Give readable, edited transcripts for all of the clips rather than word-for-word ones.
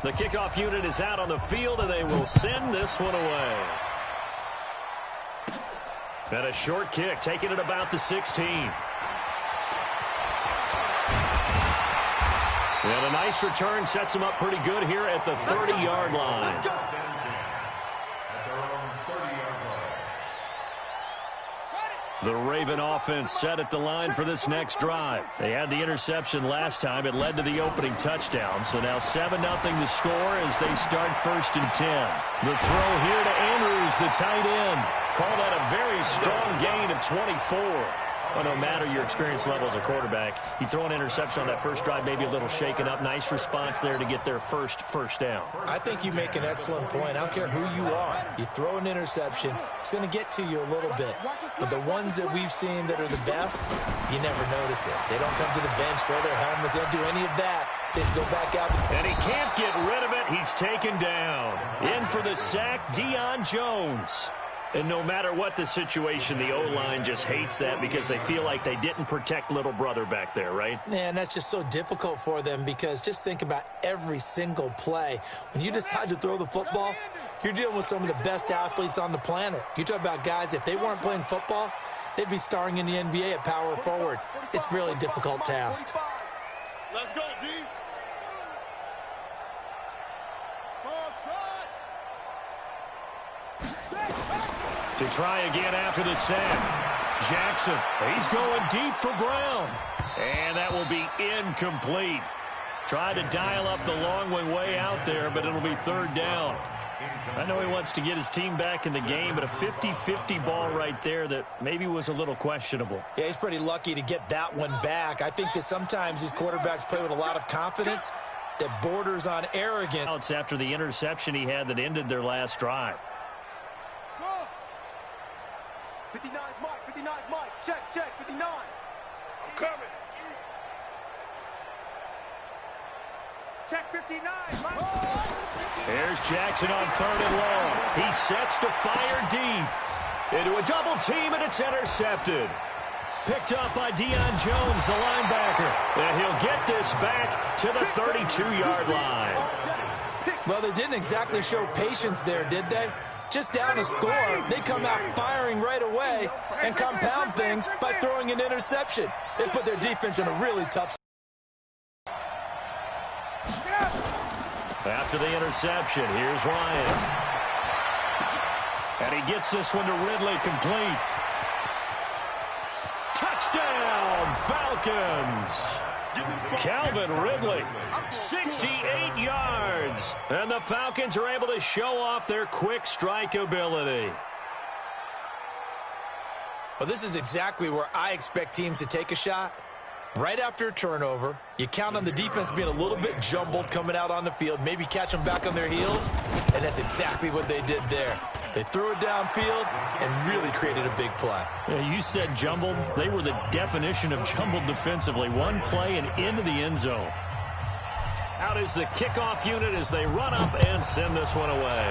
The kickoff unit is out on the field, and they will send this one away. And a short kick, taking it about the 16. And a nice return sets them up pretty good here at the 30-yard line. The Raven offense set at the line for this next drive. They had the interception last time. It led to the opening touchdown. So now 7-0 to score as they start 1st and 10. The throw here to Andrews, the tight end. Call that a very strong gain of 24. Well, no matter your experience level as a quarterback, you throw an interception on that first drive, maybe a little shaken up. Nice response there to get their first down. I think you make an excellent point. I don't care who you are. You throw an interception, it's going to get to you a little bit. But the ones that we've seen that are the best, you never notice it. They don't come to the bench, throw their helmets, they don't do any of that. They just go back out. And he can't get rid of it. He's taken down. In for the sack, Deion Jones. And no matter what the situation, the O-line just hates that because they feel like they didn't protect little brother back there, right? Man, that's just so difficult for them because just think about every single play. When you decide to throw the football, you're dealing with some of the best athletes on the planet. You talk about guys, if they weren't playing football, they'd be starring in the NBA at power forward. It's a really difficult task. Let's go, D. To try again after the sack. Jackson, he's going deep for Brown. And that will be incomplete. Tried to dial up the long way out there, but it'll be 3rd down. I know he wants to get his team back in the game, but a 50-50 ball right there that maybe was a little questionable. Yeah, he's pretty lucky to get that one back. I think that sometimes these quarterbacks play with a lot of confidence that borders on arrogance. After the interception he had that ended their last drive. 59 Mike, 59 Mike, check, 59. I'm coming. Check 59, Mike. There's Jackson on 3rd and long. He sets to fire deep. Into a double team, and it's intercepted. Picked up by Deion Jones, the linebacker. And he'll get this back to the 32-yard line. Well, they didn't exactly show patience there, did they? Just down a score, they come out firing right away and compound things by throwing an interception. They put their defense in a really tough spot. After the interception, here's Ryan. And he gets this one to Ridley, complete. Touchdown, Falcons! Calvin Ridley, 68 yards. And the Falcons are able to show off their quick strike ability. Well, this is exactly where I expect teams to take a shot. Right after a turnover, you count on the defense being a little bit jumbled coming out on the field, maybe catch them back on their heels, and that's exactly what they did there. They threw it downfield and really created a big play. Yeah, you said jumbled. They were the definition of jumbled defensively. One play and into the end zone. Out is the kickoff unit as they run up and send this one away.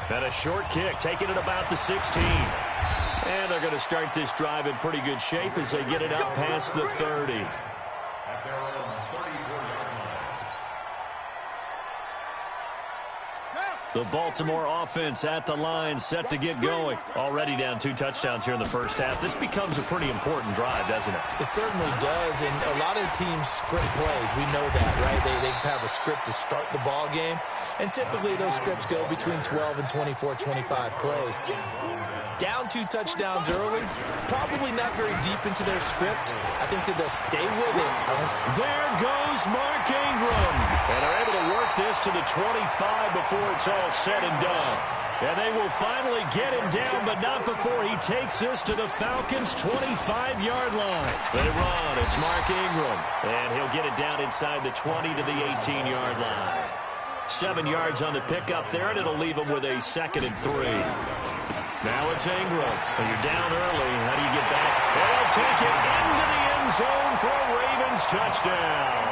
And a short kick, taking it about the 16. And they're going to start this drive in pretty good shape as they get it up past the 30. The Baltimore offense at the line, set to get going. Already down 2 touchdowns here in the first half. This becomes a pretty important drive, doesn't it? It certainly does, and a lot of teams script plays. We know that, right? They have a script to start the ball game, and typically those scripts go between 12 and 24, 25 plays. Down 2 touchdowns early, probably not very deep into their script. I think that they'll stay with it. There goes Mark Ingram. And they're able to work this to the 25 before it's all said and done. And they will finally get him down, but not before he takes this to the Falcons' 25-yard line. They run. It's Mark Ingram. And he'll get it down inside the 20 to the 18-yard line. 7 yards on the pickup there, and it'll leave him with a 2nd and 3. Now it's Ingram. When you're down early, how do you get back? They'll take it into the end zone for a Ravens touchdown.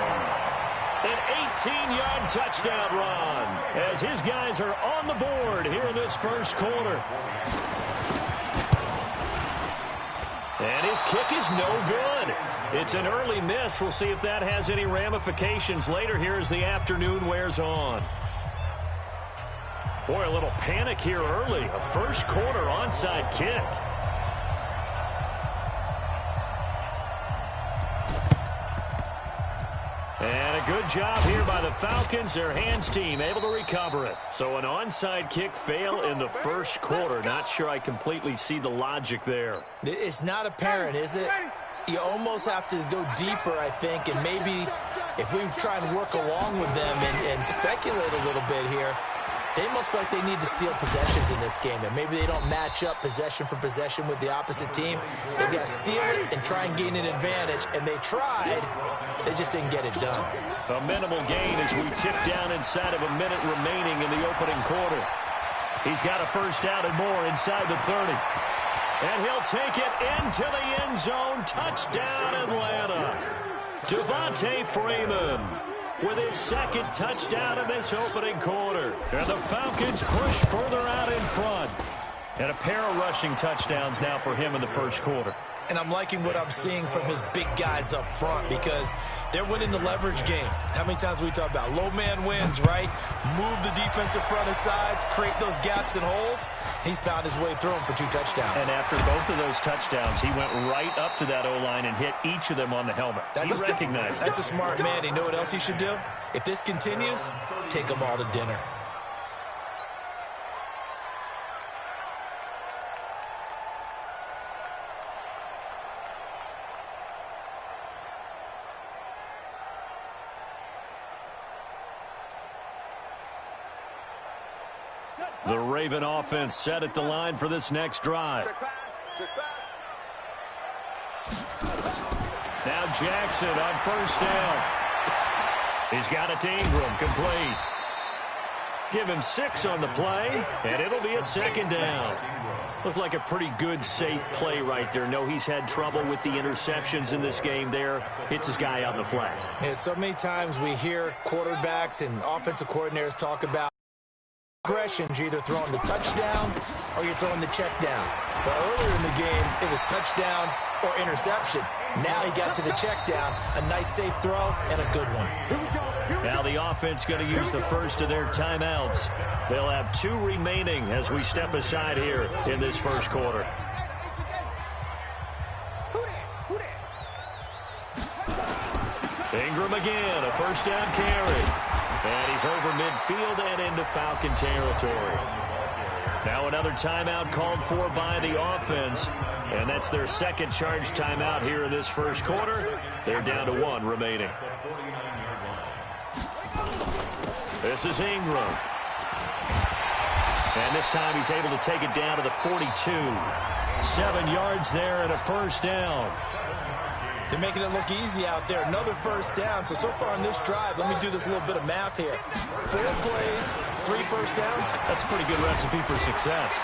An 18-yard touchdown run as his guys are on the board here in this first quarter. And his kick is no good. It's an early miss. We'll see if that has any ramifications later here as the afternoon wears on. Boy, a little panic here early. A first quarter onside kick. And a good job here by the Falcons. Their hands team able to recover it. So an onside kick fail in the first quarter. Not sure I completely see the logic there. It's not apparent, is it? You almost have to go deeper, I think, and maybe if we try and work along with them and speculate a little bit here, they must feel like they need to steal possessions in this game, and maybe they don't match up possession for possession with the opposite team. They've got to steal it and try and gain an advantage, and they tried. They just didn't get it done. A minimal gain as we tip down inside of a minute remaining in the opening quarter. He's got a first down and more inside the 30. And he'll take it into the end zone. Touchdown, Atlanta. Devontae Freeman with his second touchdown in this opening quarter. And the Falcons push further out in front. And a pair of rushing touchdowns now for him in the first quarter. And I'm liking what I'm seeing from his big guys up front because they're winning the leverage game. How many times we talk about low man wins, right? Move the defensive front aside, create those gaps and holes. He's found his way through them for 2 touchdowns. And after both of those touchdowns, he went right up to that O-line and hit each of them on the helmet. He recognized it. That's a smart man. You know what else he should do? If this continues, take them all to dinner. The Raven offense set at the line for this next drive. Now Jackson on first down. He's got it to Ingram, complete. Give him 6 on the play, and it'll be a second down. Looked like a pretty good, safe play right there. No, he's had trouble with the interceptions in this game there. Hits his guy out in the flat. Yeah, so many times we hear quarterbacks and offensive coordinators talk about aggressions. You're either throwing the touchdown or you're throwing the check down. But earlier in the game, it was touchdown or interception. Now he got to the check down. A nice safe throw and a good one. Now the offense going to use the first of their timeouts. They'll have 2 remaining as we step aside here in this first quarter. Ingram again, a first down carry. And he's over midfield and into Falcon territory. Now another timeout called for by the offense. And that's their second charge timeout here in this first quarter. They're down to 1 remaining. This is Ingram. And this time he's able to take it down to the 42. 7 yards there and a first down. They're making it look easy out there. Another first down. So far on this drive, let me do this little bit of math here. 4 plays, 3 first downs. That's a pretty good recipe for success.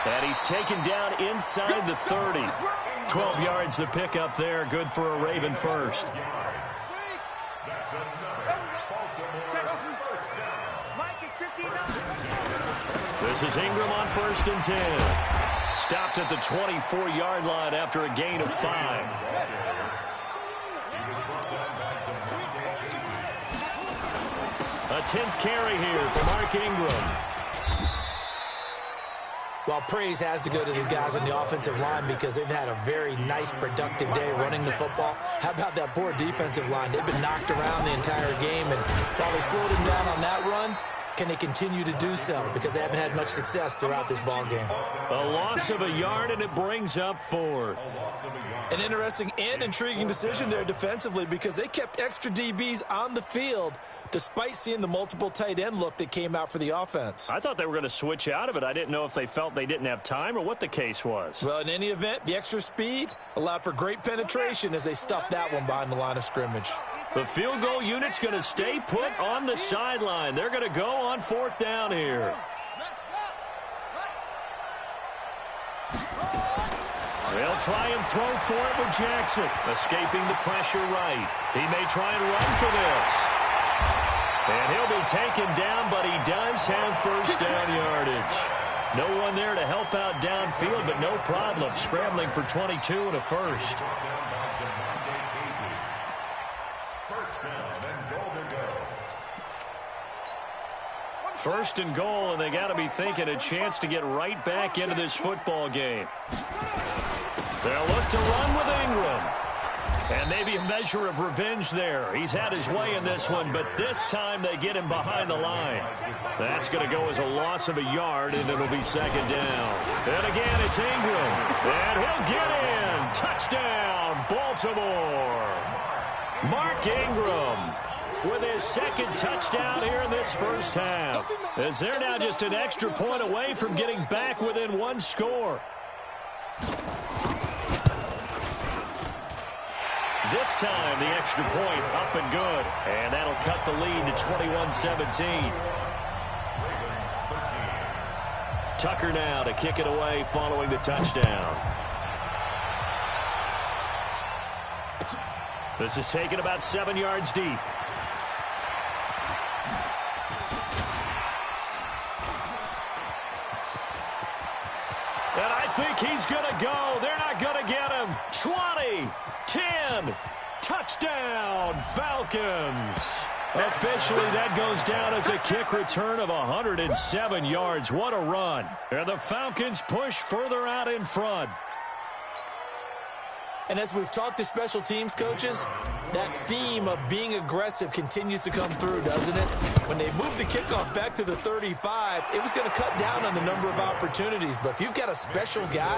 And he's taken down inside the 30. 12 yards to pick up there. Good for a Raven first. This is Ingram on first and 10. Stopped at the 24-yard line after a gain of 5. A 10th carry here for Mark Ingram. Well, praise has to go to the guys on the offensive line because they've had a very nice, productive day running the football. How about that poor defensive line? They've been knocked around the entire game, and while they slowed him down on that run, can they continue to do so? Because they haven't had much success throughout this ball game. A loss of a yard, and it brings up 4th. An interesting and intriguing decision there defensively because they kept extra DBs on the field despite seeing the multiple tight end look that came out for the offense. I thought they were going to switch out of it. I didn't know if they felt they didn't have time or what the case was. Well, in any event, the extra speed allowed for great penetration as they stuffed that one behind the line of scrimmage. The field goal unit's going to stay put on the sideline. They're going to go on 4th down here. They'll try and throw for it with Jackson. Escaping the pressure right. He may try and run for this. And he'll be taken down, but he does have first down yardage. No one there to help out downfield, but no problem. Scrambling for 22 and a first. First and goal, and they got to be thinking a chance to get right back into this football game. They'll look to run with Ingram. And maybe a measure of revenge there. He's had his way in this one, but this time they get him behind the line. That's going to go as a loss of a yard, and it'll be second down. And again, it's Ingram. And he'll get in. Touchdown, Baltimore. Mark Ingram with his second touchdown here in this first half, as they're now just an extra point away from getting back within one score. This time, the extra point up and good. And that'll cut the lead to 21-17. Tucker now to kick it away following the touchdown. This is taken about 7 yards deep. And I think he's going to go. They're not going to get him. 20, 10, touchdown, Falcons. Officially, that goes down as a kick return of 107 yards. What a run. And the Falcons push further out in front. And as we've talked to special teams coaches, that theme of being aggressive continues to come through, doesn't it? When they moved the kickoff back to the 35, it was going to cut down on the number of opportunities. But if you've got a special guy,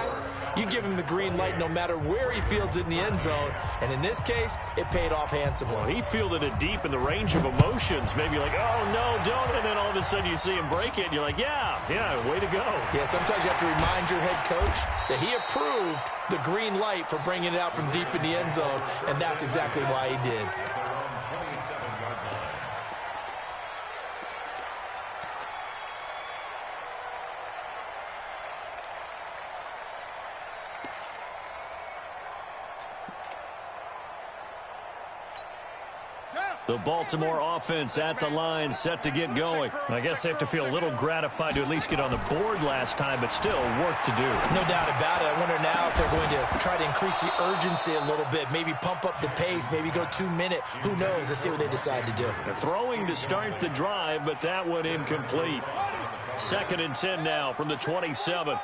you give him the green light no matter where he fields it in the end zone. And in this case, it paid off handsomely. Well, he fielded it deep in the range of emotions. Maybe like, oh, no, don't. And then all of a sudden you see him break it. And you're like, yeah, way to go. Yeah, sometimes you have to remind your head coach that he approved the green light for bringing it out from deep in the end zone, and that's exactly why he did. The Baltimore offense at the line, set to get going. I guess they have to feel a little gratified to at least get on the board last time, but still work to do. No doubt about it. I wonder now if they're going to try to increase the urgency a little bit, maybe pump up the pace, maybe go 2 minute. Who knows? Let's see what they decide to do. They're throwing to start the drive, but that one incomplete. 2nd and 10 now from the 27.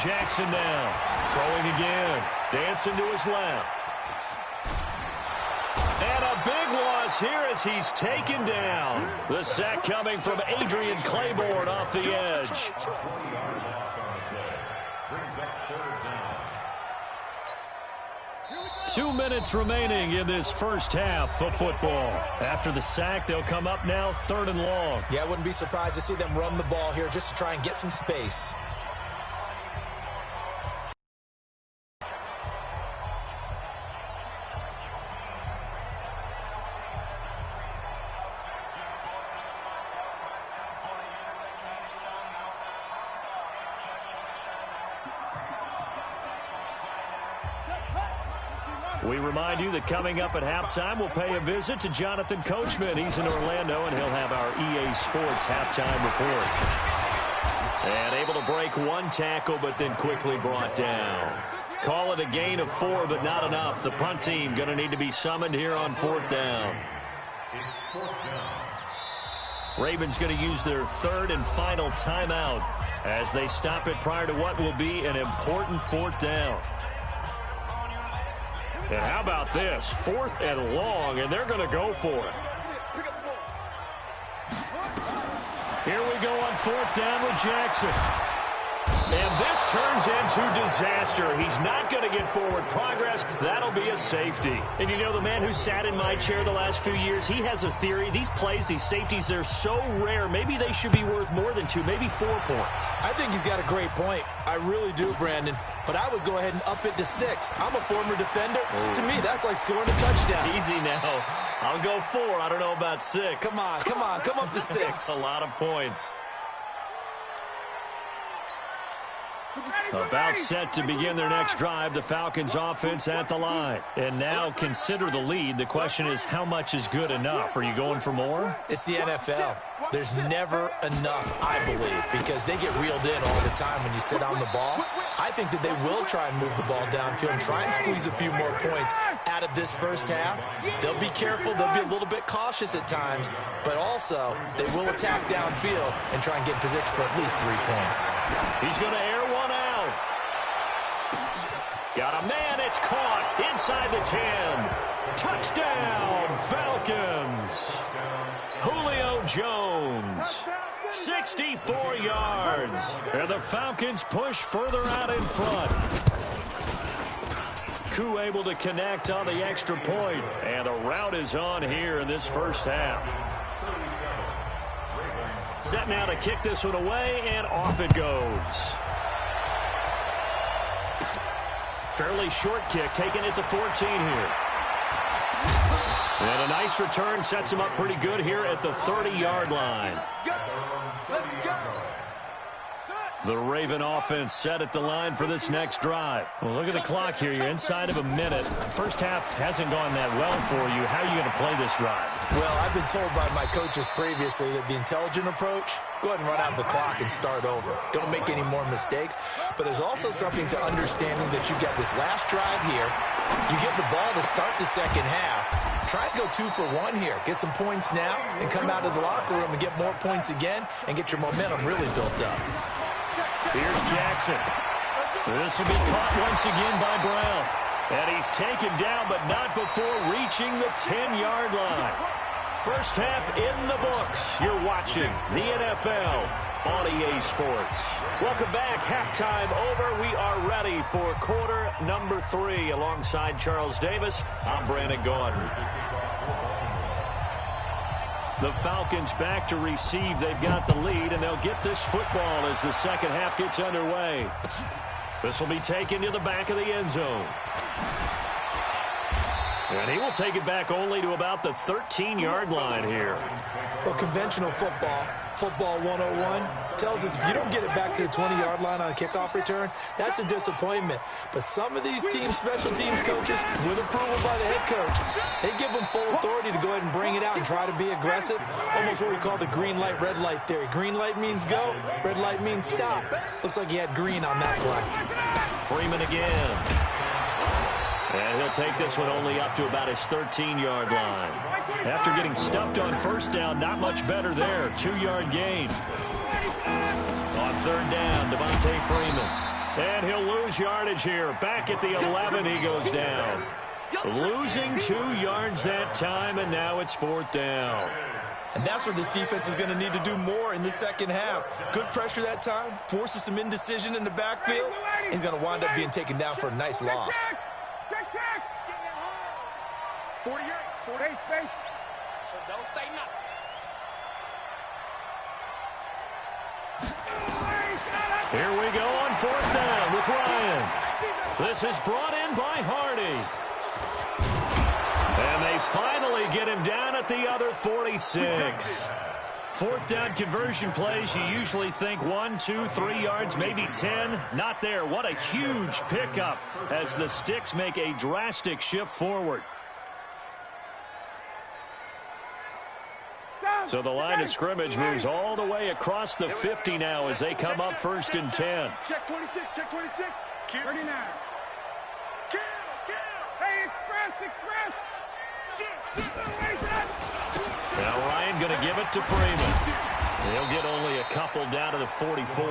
Jackson now, throwing again, dancing to his left. And a big loss here as he's taken down. The sack coming from Adrian Claiborne off the edge. 2 minutes remaining in this first half of football. After the sack, they'll come up now 3rd and long. Yeah, I wouldn't be surprised to see them run the ball here just to try and get some space. We remind you that coming up at halftime, we'll pay a visit to Jonathan Coachman. He's in Orlando, and he'll have our EA Sports halftime report. And able to break one tackle, but then quickly brought down. Call it a gain of 4, but not enough. The punt team going to need to be summoned here on 4th down. Ravens going to use their 3rd and final timeout as they stop it prior to what will be an important 4th down. And how about this? 4th and long, and they're going to go for it. Here we go on 4th down with Jackson. And this turns into disaster. He's not going to get forward progress. That'll be a safety. And you know, the man who sat in my chair the last few years, he has a theory. These plays, these safeties, they're so rare. Maybe they should be worth more than 2, maybe 4 points. I think he's got a great point. I really do, Brandon. But I would go ahead and up it to 6. I'm a former defender. Oh. To me, that's like scoring a touchdown. Easy now. I'll go 4. I don't know about 6. Come on. Come up to 6. A lot of points. About set to begin their next drive, the Falcons offense at the line. And now consider the lead. The question is, how much is good enough? Are you going for more? It's the NFL. There's never enough, I believe, because they get reeled in all the time when you sit on the ball. I think that they will try and move the ball downfield and try and squeeze a few more points out of this first half. They'll be careful. They'll be a little bit cautious at times, but also they will attack downfield and try and get in position for at least 3 points. He's going to air one out. Got a man. It's caught inside the 10. Touchdown, Falcons. Julio Jones, 64 yards. And the Falcons push further out in front. Koo able to connect on the extra point. And the route is on here in this first half. Set now to kick this one away, and off it goes. Fairly short kick, taken at the 14 here. And a nice return sets him up pretty good here at the 30-yard line. The Raven offense set at the line for this next drive. Well, look at the clock here. You're inside of a minute. First half hasn't gone that well for you. How are you going to play this drive? Well, I've been told by my coaches previously that the intelligent approach, go ahead and run out the clock and start over. Don't make any more mistakes. But there's also something to understanding that you've got this last drive here. You get the ball to start the second half. Try and go 2 for 1 here. Get some points now and come out of the locker room and get more points again and get your momentum really built up. Here's Jackson. This will be caught once again by Brown. And he's taken down, but not before reaching the 10-yard line. First half in the books. You're watching the NFL on EA Sports. Welcome back. Halftime over. We are ready for quarter number 3. Alongside Charles Davis, I'm Brandon Gordon. The Falcons back to receive. They've got the lead, and they'll get this football as the second half gets underway. This will be taken to the back of the end zone. And he will take it back only to about the 13-yard line here. Well, conventional football 101, tells us if you don't get it back to the 20-yard line on a kickoff return, that's a disappointment. But some of these teams, special teams coaches, with approval by the head coach, they give them full authority to go ahead and bring it out and try to be aggressive. Almost what we call the green light, red light theory. Green light means go, red light means stop. Looks like he had green on that play. Freeman again. And he'll take this one only up to about his 13-yard line. After getting stuffed on first down, not much better there. 2-yard gain. On third down, Devontae Freeman. And he'll lose yardage here. Back at the 11, he goes down. Losing 2 yards that time, and now it's fourth down. And that's what this defense is going to need to do more in the second half. Good pressure that time, forces some indecision in the backfield. He's going to wind up being taken down for a nice loss. 48, 40. Space. So don't say nothing. Here we go on fourth down with Ryan. This is brought in by Hardy. And they finally get him down at the other 46. Fourth down conversion plays, you usually think 1, 2, 3 yards, maybe 10. Not there. What a huge pickup as the Sticks make a drastic shift forward. So the line of scrimmage moves all the way across the 50 now as they come up first and 10. Check 26, check 26. 39. Kill. Hey, express. Now Ryan going to give it to Freeman. He'll get only a couple down to the 44.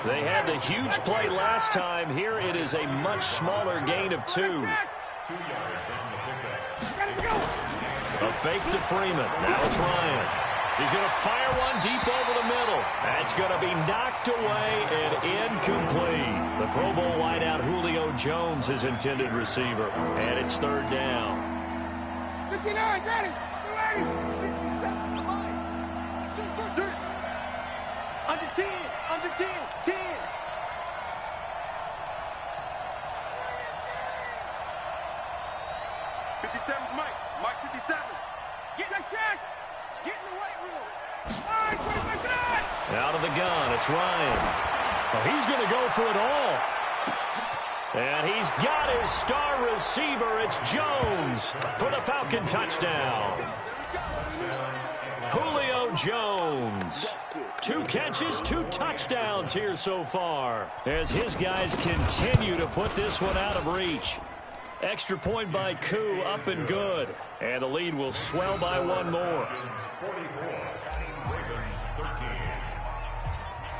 They had the huge play last time. Here it is a much smaller gain of 2. 2 yards on the pickup. A fake to Freeman. Now it's Ryan. He's going to fire one deep over the middle. That's going to be knocked away and incomplete. The Pro Bowl wideout Julio Jones is intended receiver. And it's third down. 59, got it. 57, under 10, 10. Mike 57. Get in the right room. Out of the gun, it's Ryan. Oh, he's going to go for it all. And he's got his star receiver. It's Jones for the Falcon touchdown. Julio Jones. 2 catches, 2 touchdowns here so far as his guys continue to put this one out of reach. Extra point by Koo, up and good. And the lead will swell by 1 more.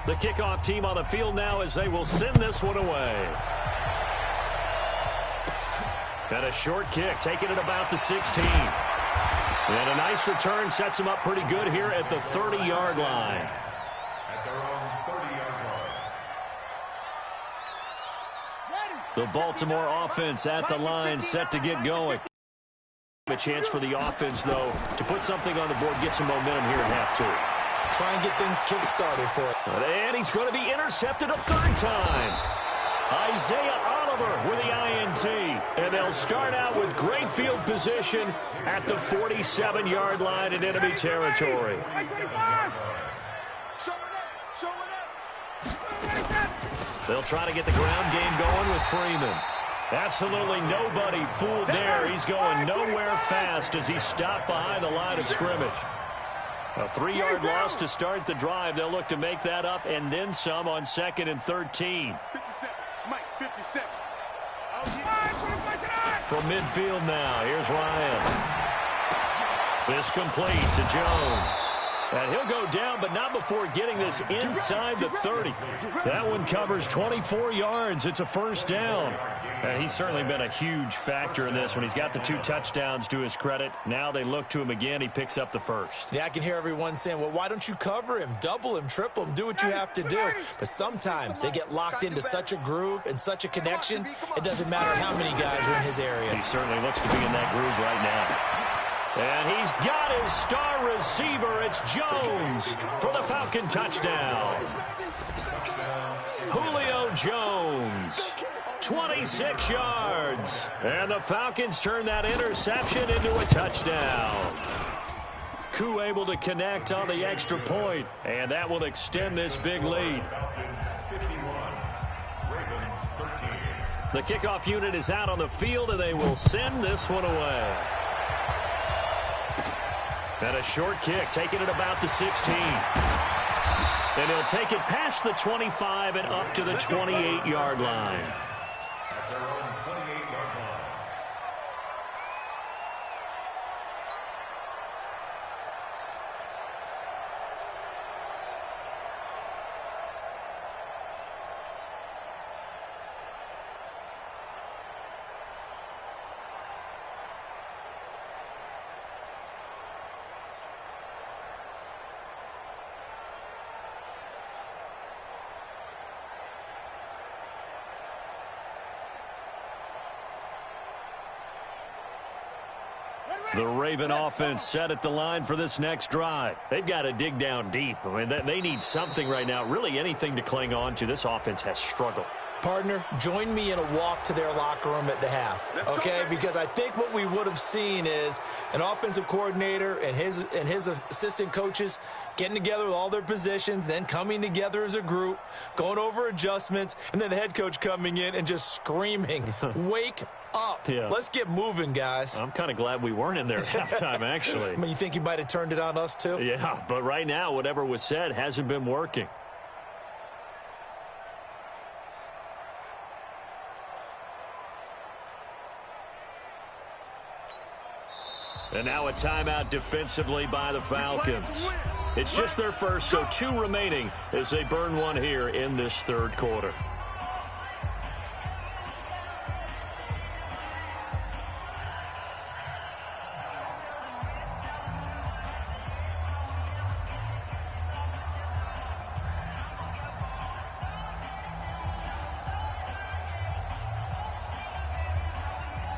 The kickoff team on the field now as they will send this one away. And a short kick, taking it about the 16. And a nice return sets them up pretty good here at the 30-yard line. The Baltimore offense at the line, set to get going. A chance for the offense, though, to put something on the board, get some momentum here at half 2. Try and get things kick-started for it. And he's going to be intercepted a 3rd time. Isaiah Oliver with the INT. And they'll start out with great field position at the 47-yard line in enemy territory. They'll try to get the ground game going with Freeman. Absolutely nobody fooled there. He's going nowhere fast as he stopped behind the line of scrimmage. A 3-yard loss to start the drive. They'll look to make that up and then some on 2nd and 13. 57. Mike, 57. From midfield now, here's Ryan. This complete to Jones. And he'll go down, but not before getting this inside the 30. That one covers 24 yards. It's a 1st down. And he's certainly been a huge factor in this when he's got the 2 touchdowns to his credit. Now they look to him again. He picks up the 1st. Yeah, I can hear everyone saying, well, why don't you cover him, double him, triple him, do what you have to do. But sometimes they get locked into such a groove and such a connection, it doesn't matter how many guys are in his area. He certainly looks to be in that groove right now. And he's got his star receiver. It's Jones for the Falcon touchdown. Julio Jones, 26 yards. And the Falcons turn that interception into a touchdown. Koo able to connect on the extra point, and that will extend this big lead. The kickoff unit is out on the field, and they will send this one away. And a short kick, taking it about the 16. And he'll take it past the 25 and up to the 28-yard line. The Raven offense set at the line for this next drive. They've got to dig down deep. I mean, they need something right now, really anything to cling on to. This offense has struggled. Partner, join me in a walk to their locker room at the half, okay? Because I think what we would have seen is an offensive coordinator and his assistant coaches getting together with all their positions, then coming together as a group, going over adjustments, and then the head coach coming in and just screaming, wake up. Yeah. Let's get moving, guys. I'm kind of glad we weren't in there at halftime, actually. I mean, you think you might have turned it on us, too? Yeah, but right now, whatever was said hasn't been working. And now a timeout defensively by the Falcons. It's just their first, so 2 remaining as they burn one here in this 3rd quarter.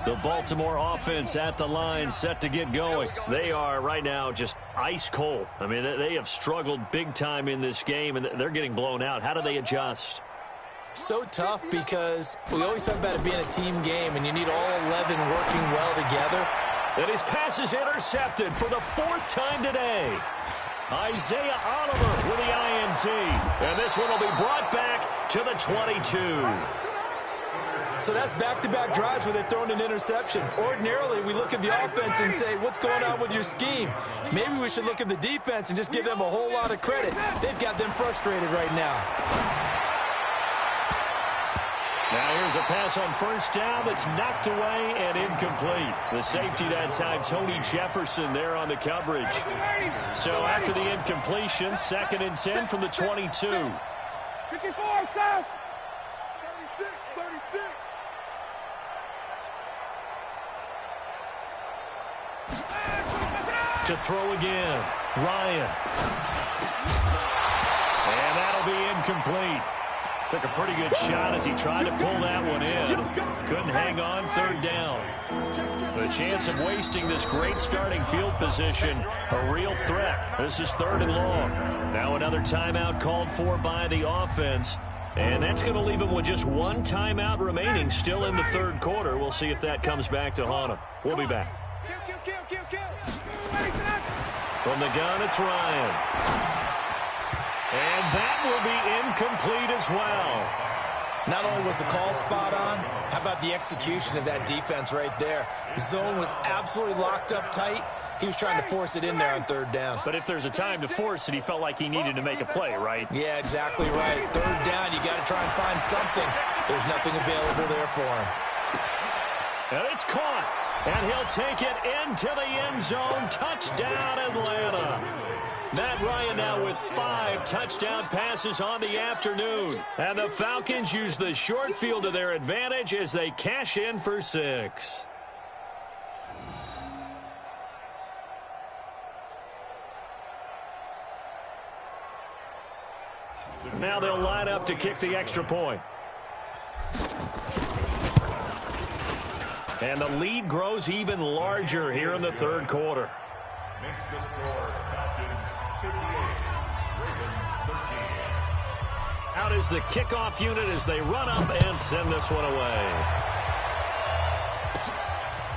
The Baltimore offense at the line, set to get going. They are right now just ice cold. I mean, they have struggled big time in this game, and they're getting blown out. How do they adjust? So tough because we always talk about it being a team game, and you need all 11 working well together. And his pass is intercepted for the 4th time today. Isaiah Oliver with the INT. And this one will be brought back to the 22. So that's back-to-back drives where they've thrown an interception. Ordinarily, we look at the offense and say, what's going on with your scheme? Maybe we should look at the defense and just give them a whole lot of credit. They've got them frustrated right now. Now here's a pass on first down that's knocked away and incomplete. The safety that time, Tony Jefferson, there on the coverage. So after the incompletion, 2nd and 10 from the 22. 54, South. 36. To throw again, Ryan. And that'll be incomplete. Took a pretty good shot as he tried to pull that one in. Couldn't hang on, 3rd down. The chance of wasting this great starting field position, a real threat. This is 3rd and long. Now another timeout called for by the offense. And that's going to leave him with just 1 timeout remaining still in the 3rd quarter. We'll see if that comes back to haunt him. We'll be back. Kill. From the gun, it's Ryan. And that will be incomplete as well. Not only was the call spot on, how about the execution of that defense right there? The zone was absolutely locked up tight. He was trying to force it in there on 3rd down. But if there's a time to force it, he felt like he needed to make a play, right? Yeah, exactly right. 3rd down, you got to try and find something. There's nothing available there for him. And it's caught. And he'll take it into the end zone. Touchdown, Atlanta. Matt Ryan now with 5 touchdown passes on the afternoon. And the Falcons use the short field to their advantage as they cash in for 6. Now they'll line up to kick the extra point. And the lead grows even larger here in the 3rd quarter. Makes the score Falcons 58, Ravens 13. Out is the kickoff unit as they run up and send this one away.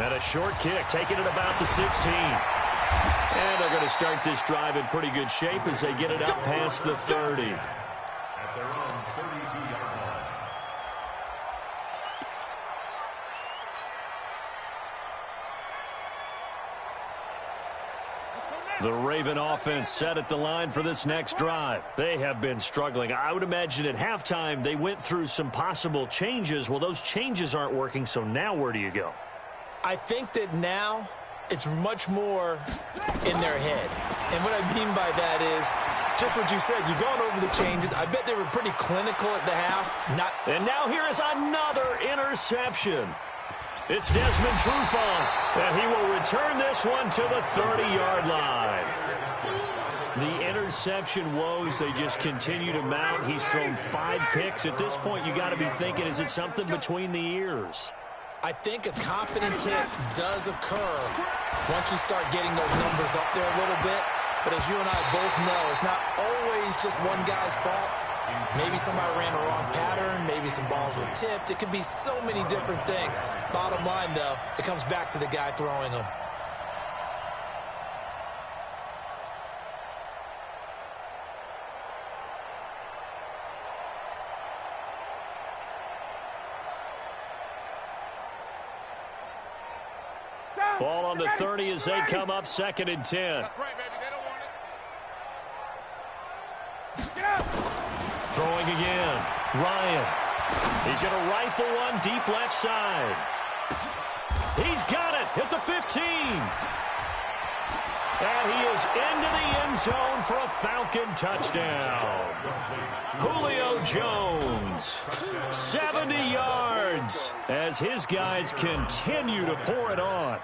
And a short kick, taking it about the 16. And they're going to start this drive in pretty good shape as they get it up past the 30. At their own 32-yard line. The Raven offense set at the line for this next drive. They have been struggling. I would imagine at halftime they went through some possible changes. Well, those changes aren't working, so now where do you go? I think that now it's much more in their head. And what I mean by that is just what you said. You've gone over the changes. I bet they were pretty clinical at the half. And now here is another interception. It's Desmond Trufant, and he will return this one to the 30-yard line. The interception woes, they just continue to mount. He's thrown 5 picks. At this point, you got to be thinking, is it something between the ears? I think a confidence hit does occur once you start getting those numbers up there a little bit. But as you and I both know, it's not always just one guy's fault. Maybe somebody ran a wrong pattern. Maybe some balls were tipped. It could be so many different things. Bottom line, though, it comes back to the guy throwing them. Ball on the 30 as they come up 2nd and 10. That's right, baby. They don't want it. Get up. Throwing again. Ryan. He's going to rifle one deep left side. He's got it at the 15. And he is into the end zone for a Falcon touchdown. Julio Jones, 70 yards as his guys continue to pour it on.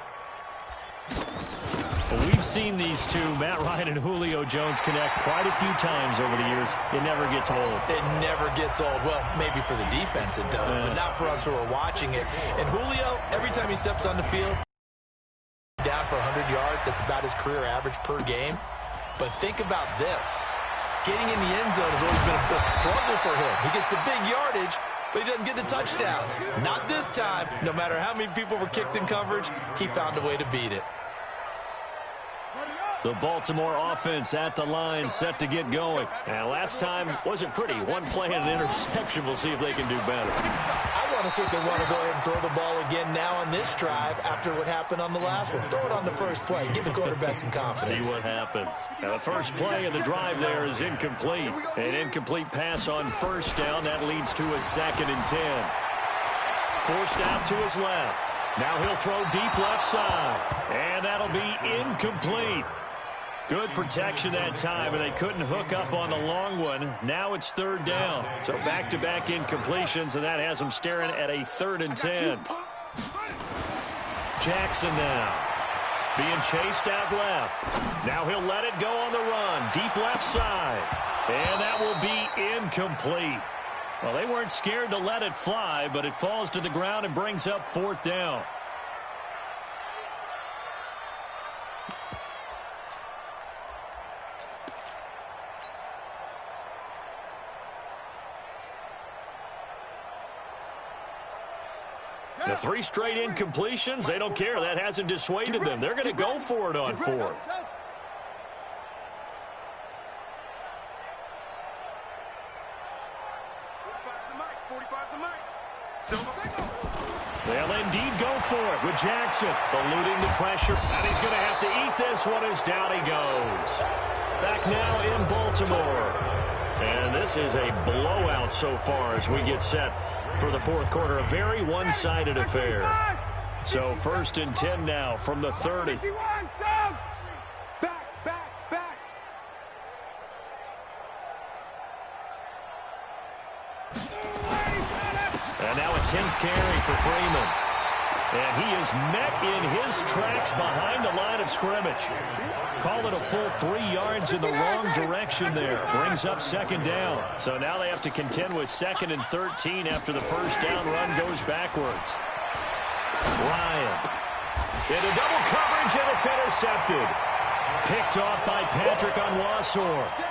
Well, we've seen these two, Matt Ryan and Julio Jones, connect quite a few times over the years. It never gets old. It never gets old. Well, maybe for the defense it does, but not for us who are watching it. And Julio, every time he steps on the field, down for 100 yards, that's about his career average per game. But think about this. Getting in the end zone has always been a struggle for him. He gets the big yardage, but he doesn't get the touchdowns. Not this time. No matter how many people were kicked in coverage, he found a way to beat it. The Baltimore offense at the line, set to get going. And last time wasn't pretty. One play and an interception. We'll see if they can do better. I want to see if they want to go ahead and throw the ball again now on this drive after what happened on the last one. Throw it on the first play. Give the quarterback some confidence. See what happens. Now, the first play of the drive there is incomplete. An incomplete pass on first down. That leads to a 2nd and 10. Forced out to his left. Now he'll throw deep left side. And that'll be incomplete. Good protection that time, and they couldn't hook up on the long one. Now it's 3rd down. So back-to-back incompletions, and that has them staring at a 3rd and 10. Jackson now being chased out left. Now he'll let it go on the run. Deep left side. And that will be incomplete. Well, they weren't scared to let it fly, but it falls to the ground and brings up 4th down. The 3 straight incompletions, they don't care. That hasn't dissuaded them. They're going to go for it on 4th. They'll indeed go for it with Jackson, eluding the pressure. And he's going to have to eat this one as down he goes. Back now in Baltimore. And this is a blowout so far as we get set for the 4th quarter. A very one-sided affair. So 1st and 10 now from the 30. And now a 10th carry for Freeman. And he is met in his tracks behind the line of scrimmage. Call it a full 3 yards in the wrong direction there. Brings up 2nd down. So now they have to contend with 2nd and 13 after the first down run goes backwards. Ryan into double coverage, and it's intercepted. Picked off by Patrick Onwuasor.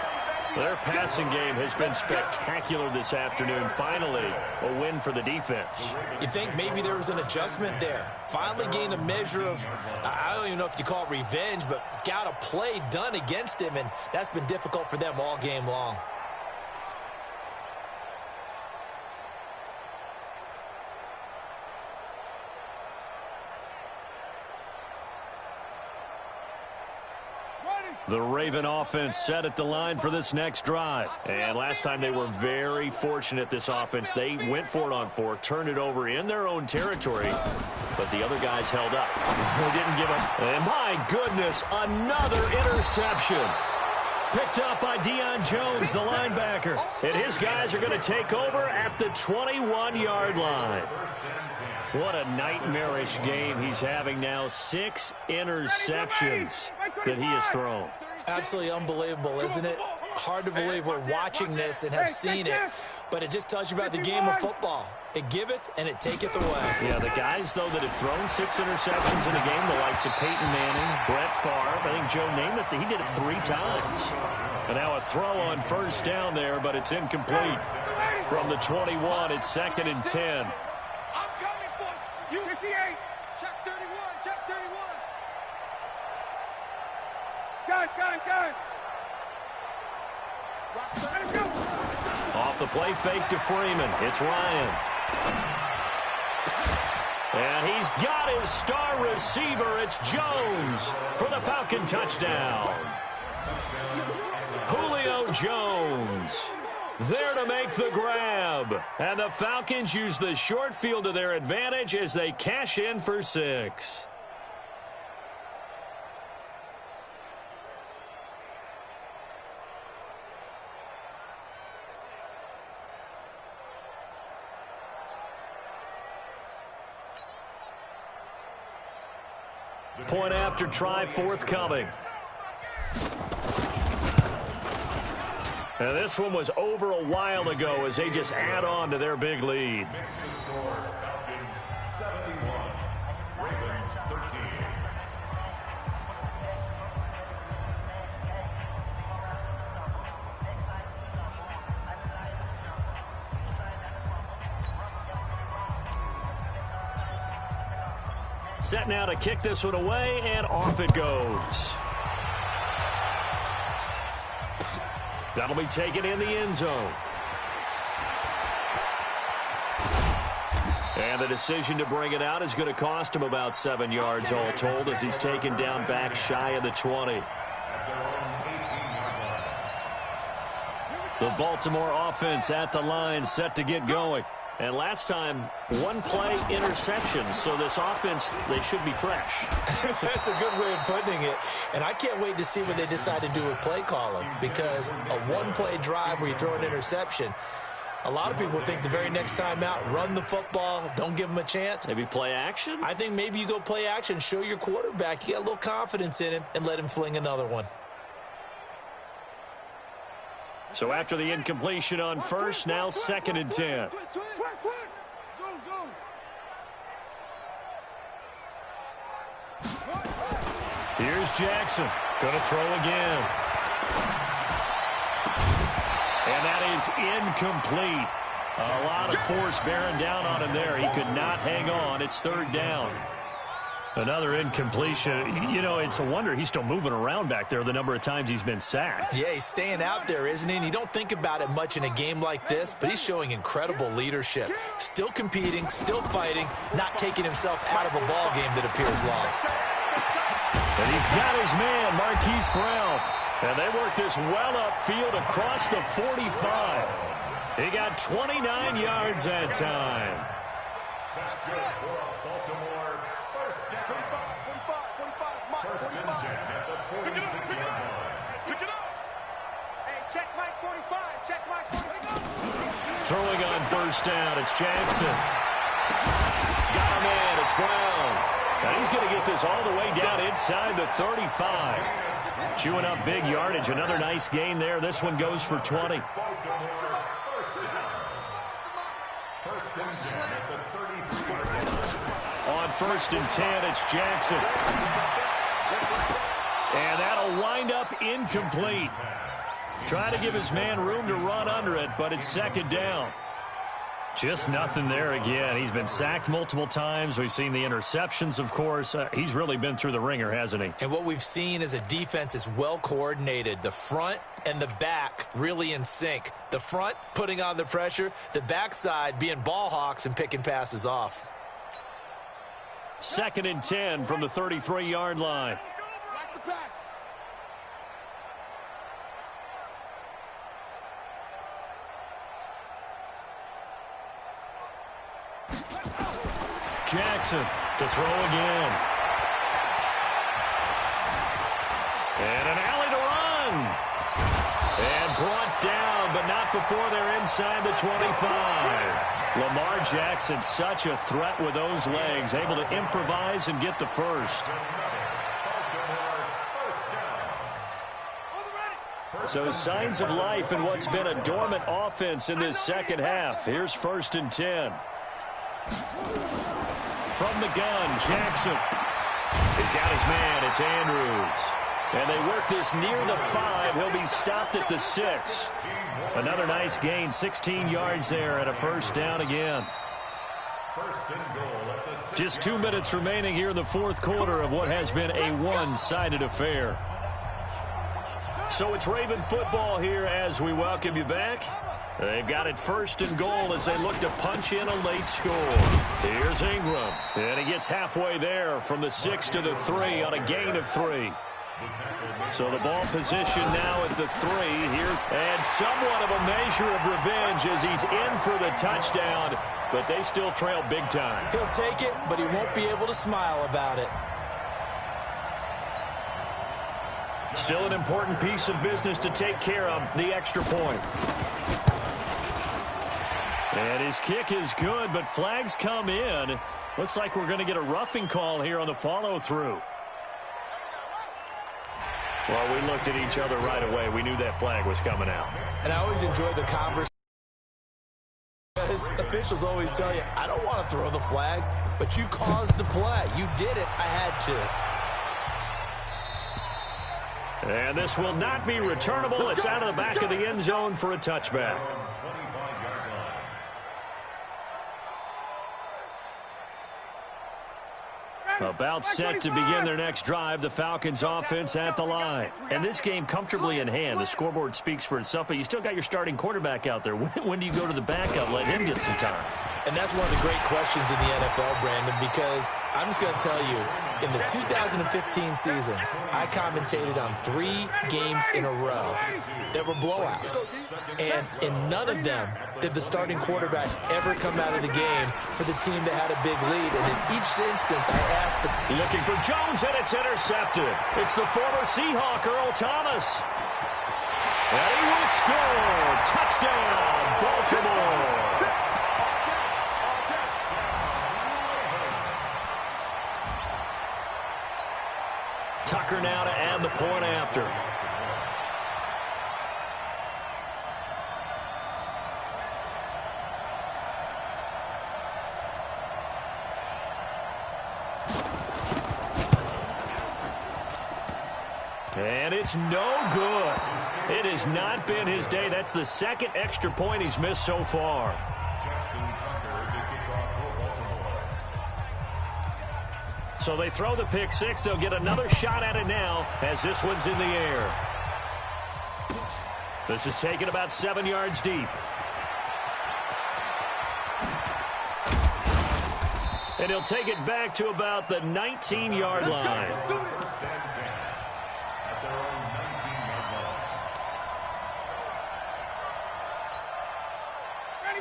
Their passing game has been spectacular this afternoon. Finally, a win for the defense. You think maybe there was an adjustment there. Finally gained a measure of, I don't even know if you call it revenge, but got a play done against him, and that's been difficult for them all game long. The Raven offense set at the line for this next drive. And last time they were very fortunate, this offense. They went for it on 4th, turned it over in their own territory, but the other guys held up. They didn't give up. And my goodness, another interception. Picked up by Deion Jones, the linebacker. And his guys are going to take over at the 21-yard line. What a nightmarish game he's having now. 6 interceptions that he has thrown. Absolutely unbelievable, isn't it? Hard to believe we're watching this and have seen it, but it just tells you about the game of football. It giveth and it taketh away. Yeah, the guys, though, that have thrown 6 interceptions in a game, the likes of Peyton Manning, Brett Favre, I think Joe Namath, he did it 3 times. And now a throw on first down there, but it's incomplete. From the 21, it's 2nd and 10. Off the play fake to Freeman. It's Ryan. And he's got his star receiver. It's Jones for the Falcon touchdown. Julio Jones there to make the grab. And the Falcons use the short field to their advantage as they cash in for 6. Point after try forthcoming. And this one was over a while ago as they just add on to their big lead. Set now to kick this one away, and off it goes. That'll be taken in the end zone. And the decision to bring it out is going to cost him about 7 yards all told as he's taken down back shy of the 20. The Baltimore offense at the line set to get going. And last time, one play interception. So this offense, they should be fresh. That's a good way of putting it. And I can't wait to see what they decide to do with play calling. Because a one-play drive where you throw an interception, a lot of people think the very next time out, run the football, don't give them a chance. Maybe play action? I think maybe you go play action, show your quarterback you got a little confidence in him, and let him fling another one. So after the incompletion on first, now 2nd and 10. Here's Jackson. Going to throw again. And that is incomplete. A lot of force bearing down on him there. He could not hang on. It's 3rd down. Another incompletion. You know, it's a wonder he's still moving around back there the number of times he's been sacked. Yeah, he's staying out there, isn't he? And you don't think about it much in a game like this, but he's showing incredible leadership. Still competing, still fighting, not taking himself out of a ball game that appears lost. And he's got his man, Marquise Brown. And they work this well upfield across the 45. He got 29 yards that time. That's good for Baltimore. First and 10 at the 46-yard line. Pick it up. Hey, check Mike 45. Check Mike 45. Throwing on 1st down, it's Jackson. Got a man, it's Brown. And he's going to get this all the way down inside the 35. Chewing up big yardage. Another nice gain there. This one goes for 20. On 1st and 10, it's Jackson. And that'll wind up incomplete. Try to give his man room to run under it, but it's 2nd down. Just nothing there again. He's been sacked multiple times. We've seen the interceptions, of course. He's really been through the ringer, hasn't he? And what we've seen is a defense that's well coordinated. The front and the back really in sync. The front putting on the pressure. The backside being ball hawks and picking passes off. 2nd and 10 from the 33-yard line. Watch the pass. Jackson to throw again. And an alley to run. And brought down, but not before they're inside the 25. Lamar Jackson, such a threat with those legs, able to improvise and get the first. So signs of life in what's been a dormant offense in this second half. Here's 1st and 10. From the gun, Jackson. He's got his man. It's Andrews. And they work this near the 5. He'll be stopped at the 6. Another nice gain, 16 yards there, and a 1st down again. Just 2 minutes remaining here in the 4th quarter of what has been a one-sided affair. So it's Raven football here as we welcome you back. They've got it 1st and goal as they look to punch in a late score. Here's Ingram. And he gets halfway there from the 6 to the 3 on a gain of 3. So the ball position now at the 3 here. And somewhat of a measure of revenge as he's in for the touchdown. But they still trail big time. He'll take it, but he won't be able to smile about it. Still an important piece of business to take care of, the extra point. And his kick is good, but flags come in. Looks like we're going to get a roughing call here on the follow-through. Well, we looked at each other right away. We knew that flag was coming out. And I always enjoy the conversation. Because officials always tell you, I don't want to throw the flag, but you caused the play. You did it. I had to. And this will not be returnable. It's out of the back of the end zone for a touchback. About set to begin their next drive, the Falcons offense at the line. And this game comfortably in hand. The scoreboard speaks for itself, but you still got your starting quarterback out there. When do you go to the backup, let him get some time? And that's one of the great questions in the NFL, Brandon, because I'm just going to tell you, in the 2015 season, I commentated on 3 games in a row that were blowouts. And in none of them did the starting quarterback ever come out of the game for the team that had a big lead. And in each instance, I asked looking for Jones, and it's intercepted. It's the former Seahawk, Earl Thomas. And he will score. Touchdown, Baltimore. Tucker now to add the point after. And it's no good. It has not been his day. That's the second extra point he's missed so far. So they throw the pick six. They'll get another shot at it now as this one's in the air. This is taken about 7 yards deep. And he'll take it back to about the 19-yard line.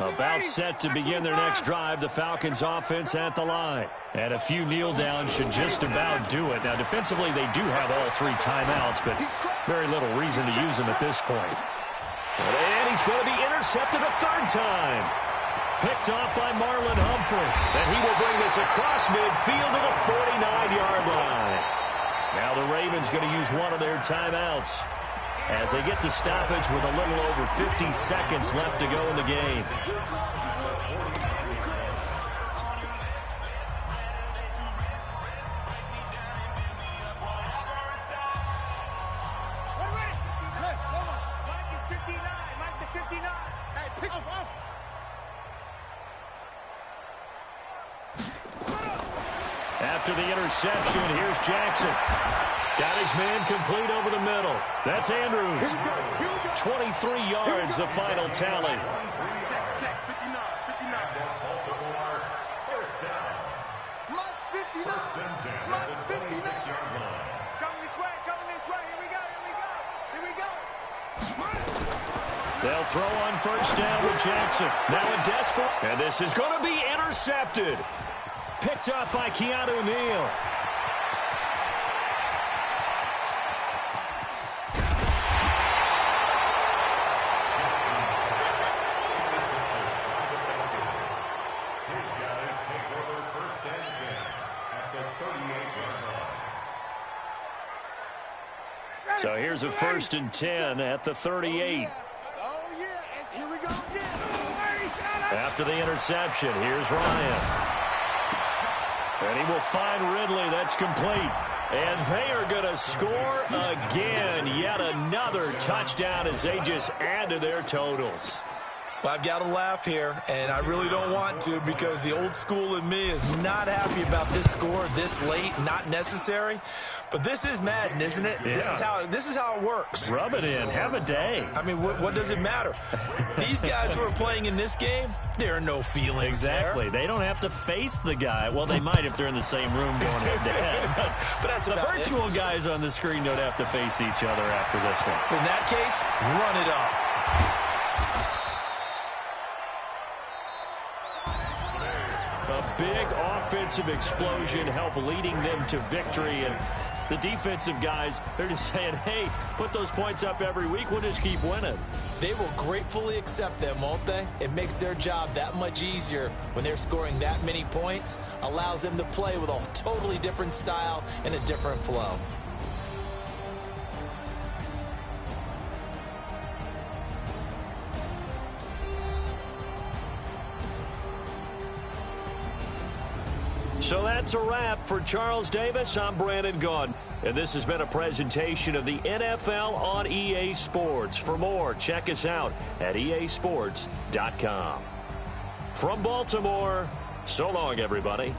About set to begin their next drive, the Falcons offense at the line. And a few kneel downs should just about do it. Now, defensively, they do have all 3 timeouts, but very little reason to use them at this point. And he's going to be intercepted a 3rd time. Picked off by Marlon Humphrey. And he will bring this across midfield to the 49-yard line. Now the Ravens going to use one of their timeouts as they get the stoppage with a little over 50 seconds left to go in the game. After the interception, here's Jackson. Got his man complete over the middle. That's Andrews. 23 yards, the final tally. Check, 59, 59. First down. Mike's 59. First and 10 at Mike's the 26-yard line. It's coming this way, coming this way. Here we go, here we go, here we go. They'll throw on first down with Jackson. Now a desperate. And this is going to be intercepted. Picked up by Keanu Neal. So here's a 1st and 10 at the 38. Oh, yeah, and here we go again. After the interception, here's Ryan. And he will find Ridley. That's complete. And they are going to score again. Yet another touchdown as they just add to their totals. Well, I've got to laugh here, and I really don't want to because the old school in me is not happy about this score this late, not necessary. But this is Madden, isn't it? Yeah. This is how it works. Rub it in. Have a day. I mean, what does it matter? These guys who are playing in this game, there are no feelings Exactly. there. They don't have to face the guy. Well, they might if they're in the same room going head-to-head. But that's the about virtual guys on the screen don't have to face each other after this one. In that case, run it up. A big offensive explosion helped leading them to victory. And the defensive guys, they're just saying, hey, put those points up every week. We'll just keep winning. They will gratefully accept them, won't they? It makes their job that much easier when they're scoring that many points. Allows them to play with a totally different style and a different flow. So that's a wrap for Charles Davis. I'm Brandon Gaudin, and this has been a presentation of the NFL on EA Sports. For more, check us out at easports.com. From Baltimore, so long, everybody.